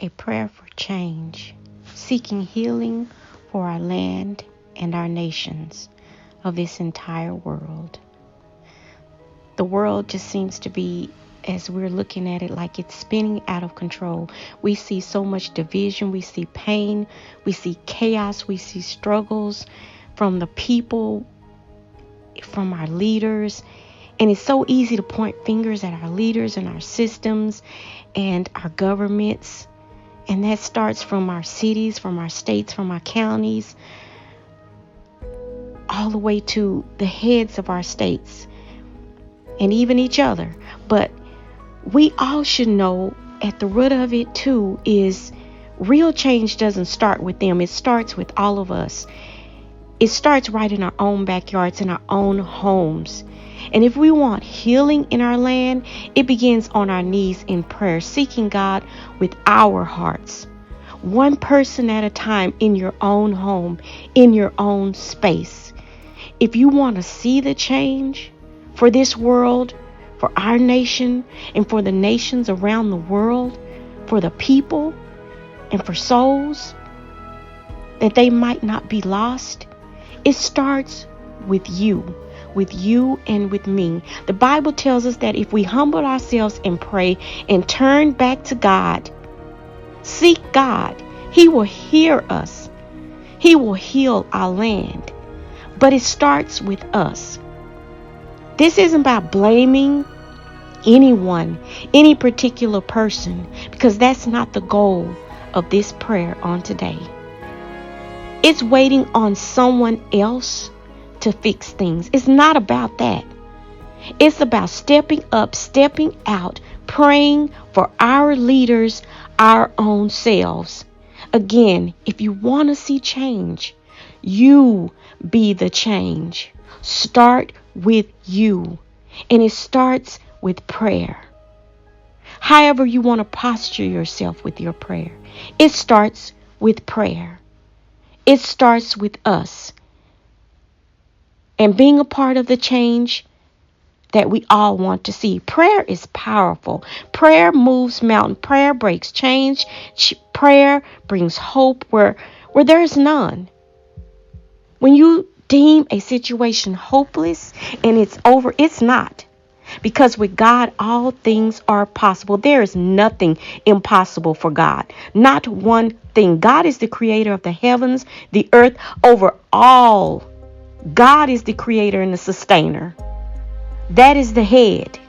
A prayer for change, seeking healing for our land and our nations of this entire world. The world just seems to be, as we're looking at it, like it's spinning out of control. We see so much division, we see pain, we see chaos, we see struggles from the people, from our leaders. And it's so easy to point fingers at our leaders and our systems and our governments. And that starts from our cities, from our states, from our counties, all the way to the heads of our states and even each other. But we all should know at the root of it too is real change doesn't start with them. It starts with all of us. It starts right in our own backyards, in our own homes. And if we want healing in our land, it begins on our knees in prayer, seeking God with our hearts, one person at a time in your own home, in your own space. If you want to see the change for this world, for our nation, and for the nations around the world, for the people, and for souls, that they might not be lost, it starts with you. With you and with me. The Bible tells us that if we humble ourselves and pray and turn back to God, seek God, He will hear us. He will heal our land. But it starts with us. This isn't about blaming anyone, any particular person, because that's not the goal of this prayer on today. It's waiting on someone else to fix things. It's not about that. It's about stepping up, stepping out, praying for our leaders, our own selves. Again, if you want to see change, you be the change. Start with you. And it starts with prayer. However you want to posture yourself with your prayer, it starts with prayer. It starts with us. And being a part of the change that we all want to see. Prayer is powerful. Prayer moves mountains. Prayer breaks change. Prayer brings hope where there is none. When you deem a situation hopeless and it's over, it's not. Because with God, all things are possible. There is nothing impossible for God. Not one thing. God is the creator of the heavens, the earth, over all. God is the creator and the sustainer. That is the head.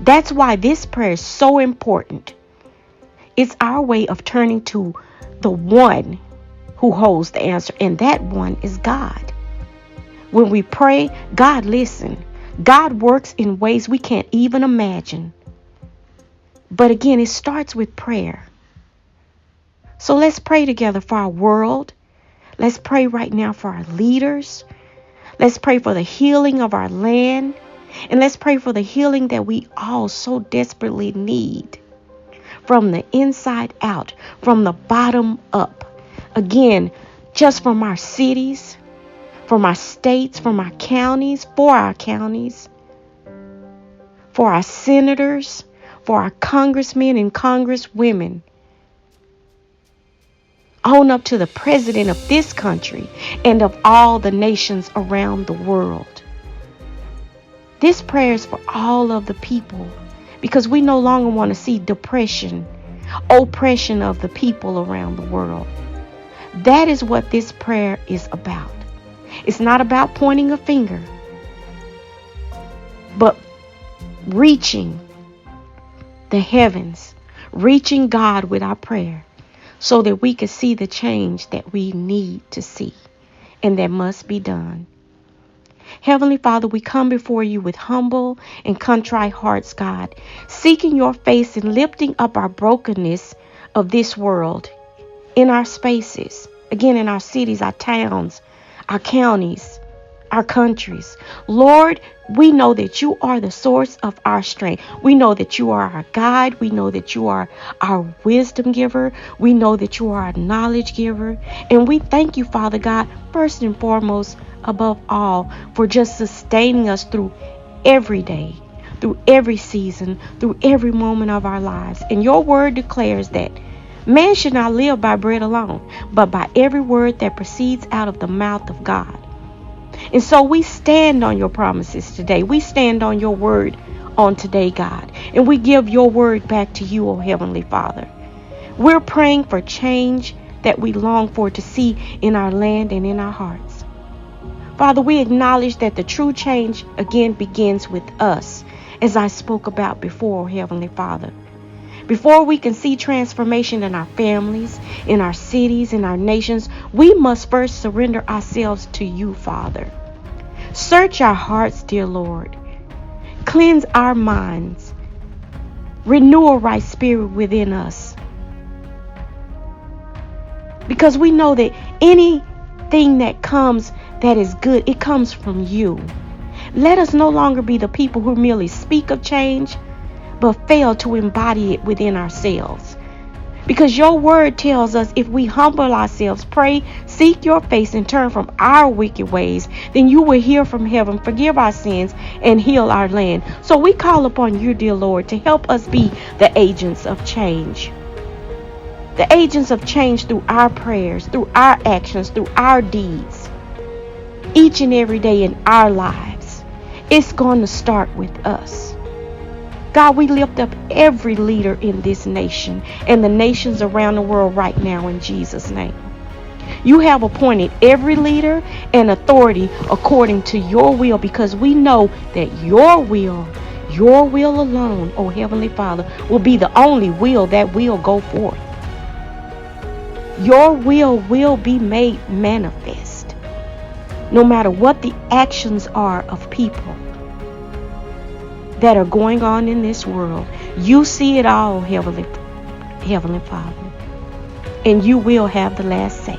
That's why this prayer is so important. It's our way of turning to the one who holds the answer, and that one is God. When we pray, God listens. God works in ways we can't even imagine. But again, it starts with prayer. So let's pray together for our world. Let's pray right now for our leaders. Let's pray for the healing of our land. And let's pray for the healing that we all so desperately need. From the inside out, from the bottom up. Again, just from our cities, from our states, from our counties, for our senators, for our congressmen and congresswomen. On up to the president of this country and of all the nations around the world. This prayer is for all of the people because we no longer want to see depression, oppression of the people around the world. That is what this prayer is about. It's not about pointing a finger, but reaching the heavens, reaching God with our prayer, so that we can see the change that we need to see and that must be done. Heavenly Father, we come before you with humble and contrite hearts, God, seeking your face and lifting up our brokenness of this world in our spaces, again, in our cities, our towns, our counties, our countries. Lord, we know that you are the source of our strength. We know that you are our guide. We know that you are our wisdom giver. We know that you are our knowledge giver. And we thank you, Father God, first and foremost, above all, for just sustaining us through every day, through every season, through every moment of our lives. And your word declares that man should not live by bread alone, but by every word that proceeds out of the mouth of God. And so we stand on your promises today. We stand on your word on today, God. And we give your word back to you, O Heavenly Father. We're praying for change that we long for to see in our land and in our hearts. Father, we acknowledge that the true change again begins with us, as I spoke about before, O Heavenly Father. Before we can see transformation in our families, in our cities, in our nations, we must first surrender ourselves to you, Father. Search our hearts, dear Lord. Cleanse our minds. Renew a right spirit within us. Because we know that anything that comes that is good, it comes from you. Let us no longer be the people who merely speak of change, but fail to embody it within ourselves. Because your word tells us if we humble ourselves, pray, seek your face, and turn from our wicked ways, then you will hear from heaven, forgive our sins, and heal our land. So we call upon you, dear Lord, to help us be the agents of change. The agents of change through our prayers, through our actions, through our deeds. Each and every day in our lives. It's going to start with us. God, we lift up every leader in this nation and the nations around the world right now in Jesus' name. You have appointed every leader and authority according to your will, because we know that your will alone, oh Heavenly Father, will be the only will that will go forth. Your will be made manifest, no matter what the actions are of people that are going on in this world. You see it all, Heavenly Father, and you will have the last say.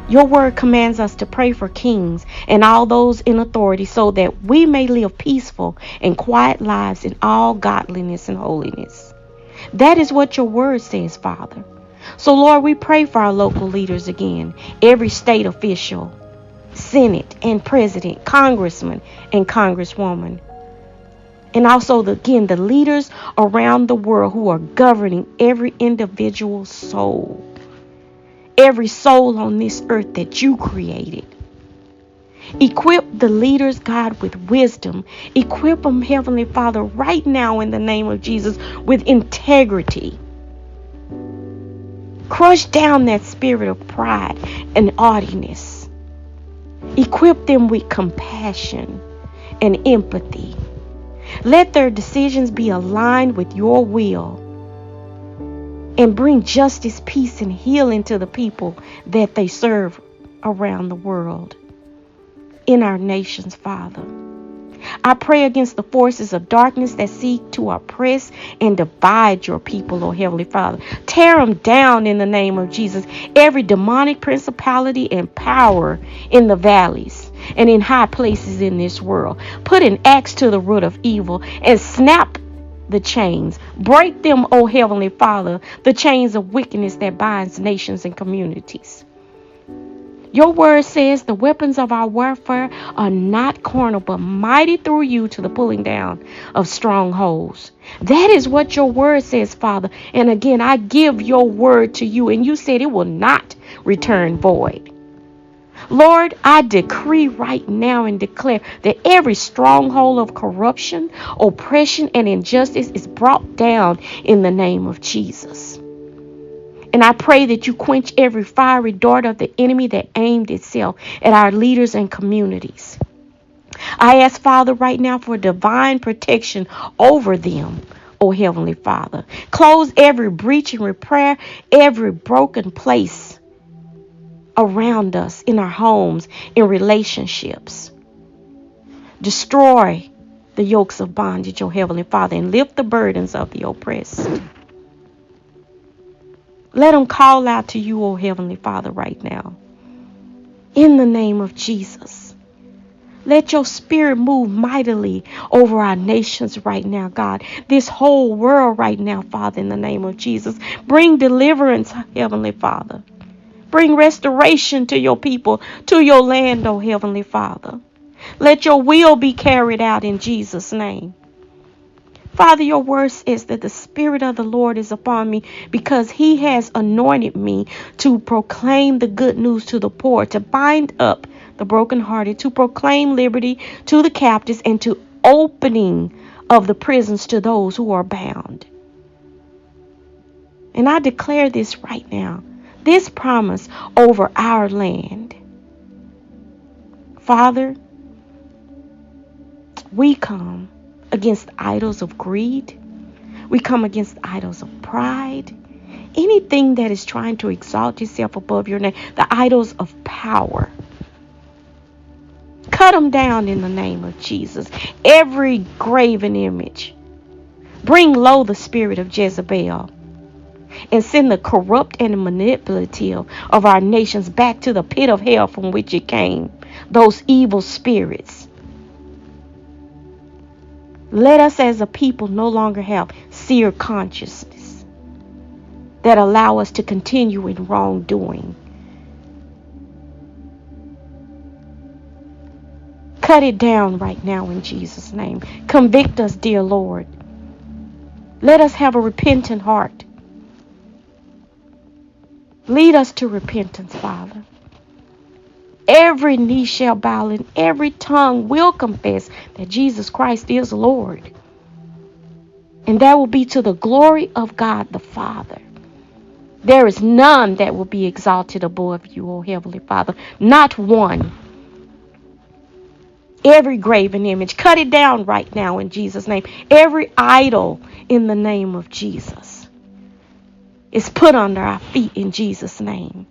Your word commands us to pray for kings and all those in authority, so that we may live peaceful and quiet lives in all godliness and holiness. That is what your word says, Father. So, Lord, we pray for our local leaders again, every state official, Senate and President, Congressman and Congresswoman. And also, the leaders around the world who are governing every individual soul. Every soul on this earth that you created. Equip the leaders, God, with wisdom. Equip them, Heavenly Father, right now in the name of Jesus, with integrity. Crush down that spirit of pride and haughtiness. Equip them with compassion and empathy. Let their decisions be aligned with your will, and bring justice, peace, and healing to the people that they serve around the world, in our nations, Father. I pray against the forces of darkness that seek to oppress and divide your people, oh Heavenly Father. Tear them down in the name of Jesus. Every demonic principality and power in the valleys and in high places in this world. Put an axe to the root of evil and snap the chains. Break them, oh Heavenly Father, the chains of wickedness that binds nations and communities. Your word says the weapons of our warfare are not carnal, but mighty through you to the pulling down of strongholds. That is what your word says, Father. And again, I give your word to you, and you said it will not return void. Lord, I decree right now and declare that every stronghold of corruption, oppression, and injustice is brought down in the name of Jesus. And I pray that you quench every fiery dart of the enemy that aimed itself at our leaders and communities. I ask, Father, right now for divine protection over them, oh Heavenly Father. Close every breach and repair every broken place around us, in our homes, in relationships. Destroy the yokes of bondage, oh Heavenly Father, and lift the burdens of the oppressed. Let them call out to you, oh Heavenly Father, right now. In the name of Jesus. Let your spirit move mightily over our nations right now, God. This whole world right now, Father, in the name of Jesus. Bring deliverance, Heavenly Father. Bring restoration to your people, to your land, oh Heavenly Father. Let your will be carried out in Jesus' name. Father, your word says that the Spirit of the Lord is upon me because he has anointed me to proclaim the good news to the poor, to bind up the brokenhearted, to proclaim liberty to the captives, and to opening of the prisons to those who are bound. And I declare this right now, this promise over our land. Father, we come against idols of greed. We come against idols of pride. Anything that is trying to exalt itself above your name. The idols of power. Cut them down in the name of Jesus. Every graven image. Bring low the spirit of Jezebel. And send the corrupt and manipulative of our nations back to the pit of hell from which it came. Those evil spirits. Let us as a people no longer have seer consciousness that allow us to continue in wrongdoing. Cut it down right now in Jesus' name. Convict us, dear Lord. Let us have a repentant heart. Lead us to repentance, Father. Every knee shall bow and every tongue will confess that Jesus Christ is Lord. And that will be to the glory of God the Father. There is none that will be exalted above you, O Heavenly Father. Not one. Every graven image, cut it down right now in Jesus' name. Every idol in the name of Jesus is put under our feet in Jesus' name.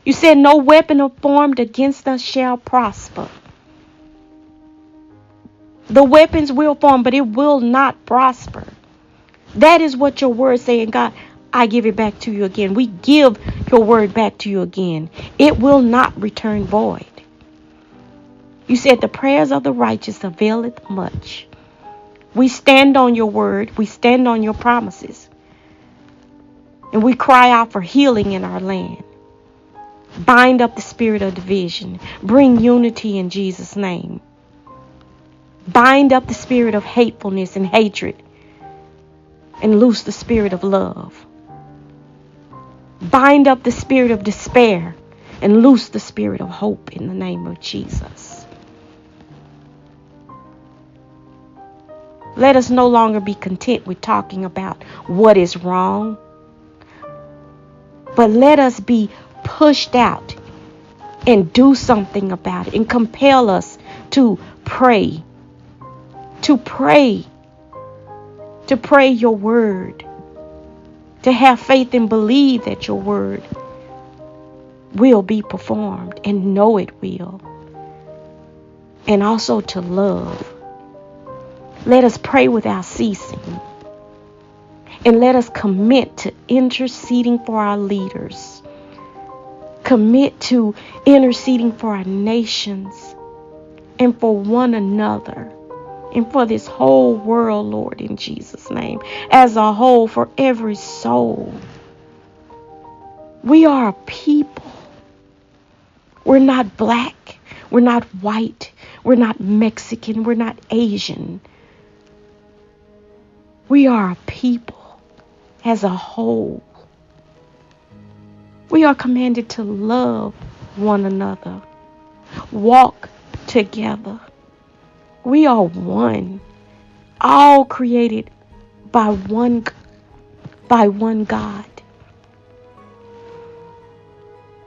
You said no weapon formed against us shall prosper. The weapons will form, but it will not prosper. That is what your word is saying. God, I give it back to you again. We give your word back to you again. It will not return void. You said the prayers of the righteous availeth much. We stand on your word. We stand on your promises. And we cry out for healing in our land. Bind up the spirit of division. Bring unity in Jesus' name. Bind up the spirit of hatefulness and hatred. And loose the spirit of love. Bind up the spirit of despair. And loose the spirit of hope in the name of Jesus. Let us no longer be content with talking about what is wrong. But let us be pushed out and do something about it and compel us to pray your word, to have faith and believe that your word will be performed and know it will, and also to love. Let us pray without ceasing. And let us commit to interceding for our leaders. Commit to interceding for our nations and for one another and for this whole world, Lord, in Jesus' name. As a whole, for every soul. We are a people. We're not black. We're not white. We're not Mexican. We're not Asian. We are a people. As a whole, we are commanded to love one another, walk together. We are one, all created by one God.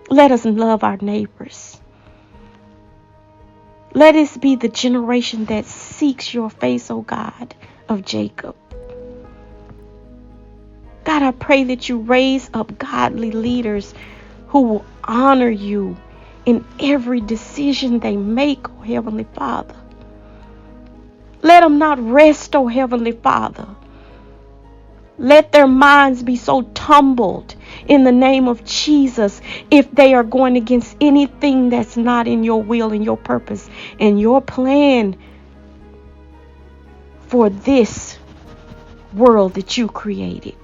Let us love our neighbors. Let us be the generation that seeks your face, O God of Jacob. God, I pray that you raise up godly leaders who will honor you in every decision they make, oh Heavenly Father. Let them not rest, oh Heavenly Father. Let their minds be so tumbled in the name of Jesus if they are going against anything that's not in your will and your purpose and your plan for this world that you created.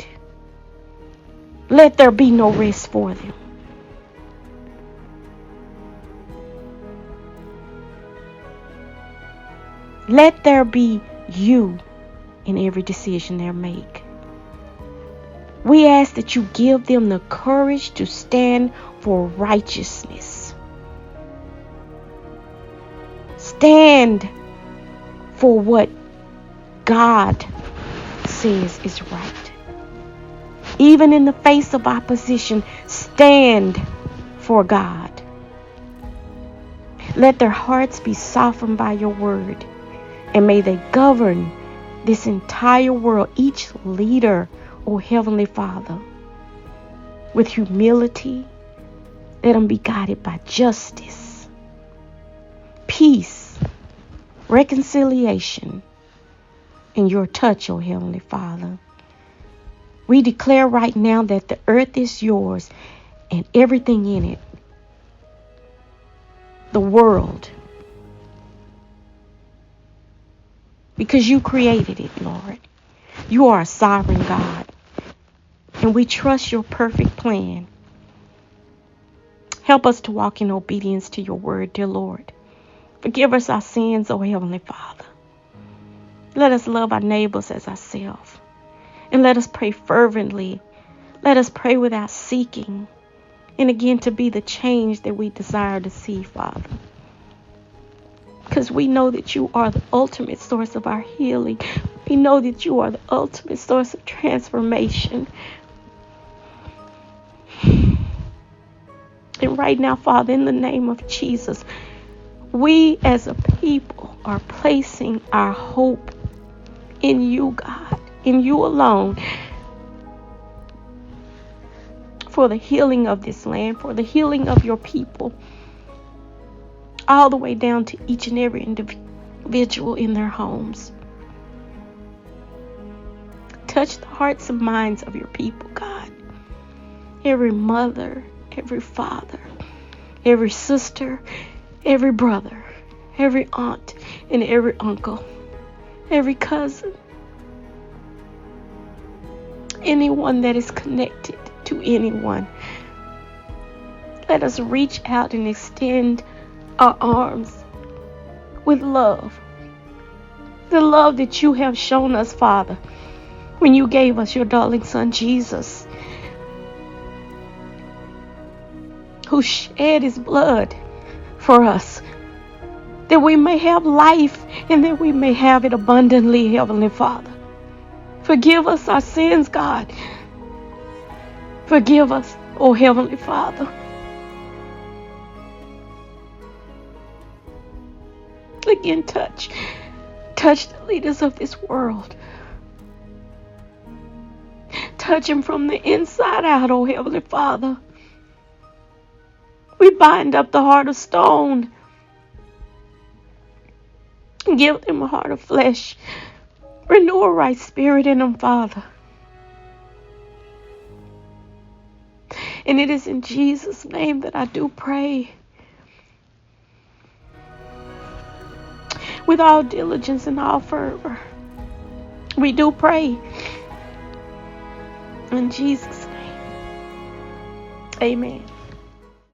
Let there be no rest for them. Let there be you in every decision they make. We ask that you give them the courage to stand for righteousness. Stand for what God says is right. Even in the face of opposition, stand for God. Let their hearts be softened by your word, and may they govern this entire world, each leader, O Heavenly Father, with humility. Let them be guided by justice, peace, reconciliation, and your touch, O Heavenly Father. We declare right now that the earth is yours and everything in it, the world, because you created it, Lord. You are a sovereign God, and we trust your perfect plan. Help us to walk in obedience to your word, dear Lord. Forgive us our sins, O Heavenly Father. Let us love our neighbors as ourselves. And let us pray fervently. Let us pray without seeking. And again, to be the change that we desire to see, Father. Because we know that you are the ultimate source of our healing. We know that you are the ultimate source of transformation. And right now, Father, in the name of Jesus, we as a people are placing our hope in you, God, in you alone, for the healing of this land, for the healing of your people, all the way down to each and every individual in their homes. Touch the hearts and minds of your people, God. Every mother, every father, every sister, every brother, every aunt, and every uncle, every cousin, anyone that is connected to anyone. Let us reach out and extend our arms with love. The love that you have shown us, Father, when you gave us your darling son, Jesus, who shed his blood for us, that we may have life and that we may have it abundantly, Heavenly Father. Forgive us our sins, God. Forgive us, oh Heavenly Father. Again, touch the leaders of this world. Touch them from the inside out, oh Heavenly Father. We bind up the heart of stone and give them a heart of flesh. Renew a right spirit in them, Father. And it is in Jesus' name that I do pray. With all diligence and all fervor. We do pray. In Jesus' name. Amen.